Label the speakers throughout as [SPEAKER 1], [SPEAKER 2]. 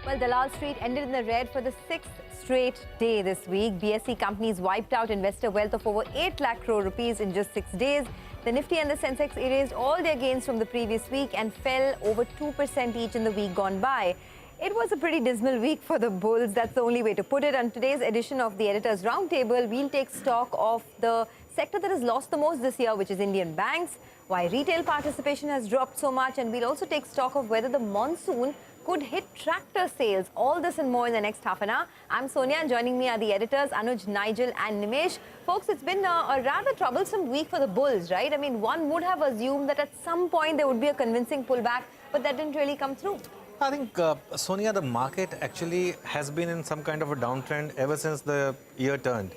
[SPEAKER 1] Well, Dalal Street ended in the red for the sixth straight day this week. BSE companies wiped out investor wealth of over 8 lakh crore rupees in just 6 days. The Nifty and the Sensex erased all their gains from the previous week and fell over 2% each in the week gone by. It was a pretty dismal week for the bulls. That's the only way to put it. On today's edition of the Editors Roundtable, we'll take stock of the sector that has lost the most this year, which is Indian banks, why retail participation has dropped so much, and we'll also take stock of whether the monsoon could hit tractor sales. All this and more in the next half an hour. I'm Sonia, and joining me are the editors, Anuj, Nigel and Nimesh. Folks, it's been a rather troublesome week for the bulls, right? I mean, one would have assumed that at some point there would be a convincing pullback, but that didn't really come through.
[SPEAKER 2] I think, Sonia, the market actually has been in some kind of a downtrend ever since the year turned.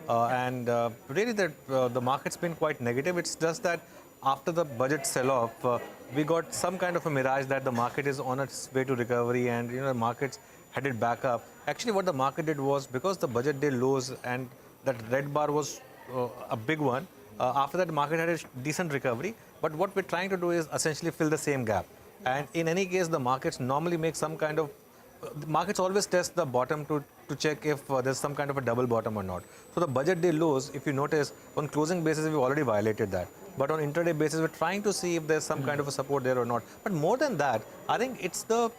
[SPEAKER 2] Really, the market's been quite negative. It's just that after the budget sell-off, we got some kind of a mirage that the market is on its way to recovery and, the market's headed back up. Actually, what the market did was, because the budget day lows and that red bar was a big one, after that the market had a decent recovery. But what we're trying to do is essentially fill the same gap. And in any case, the markets normally make some kind of, the markets always test the bottom to check if there's some kind of a double bottom or not. So the budget day lows, if you notice, on closing basis, we've already violated that. But on intraday basis, we're trying to see if there's some kind of a support there or not. But more than that, I think it's the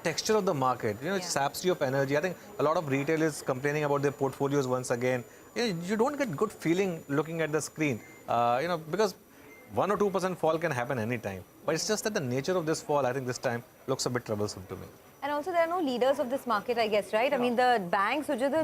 [SPEAKER 2] texture of the market. It saps you of energy. I think a lot of retailers complaining about their portfolios once again. You don't get good feeling looking at the screen, because 1 or 2% fall can happen anytime. But it's just that the nature of this fall, I think this time, looks a bit troublesome to me.
[SPEAKER 1] And also, there are no leaders of this market, I guess, right? I mean, the banks, which are the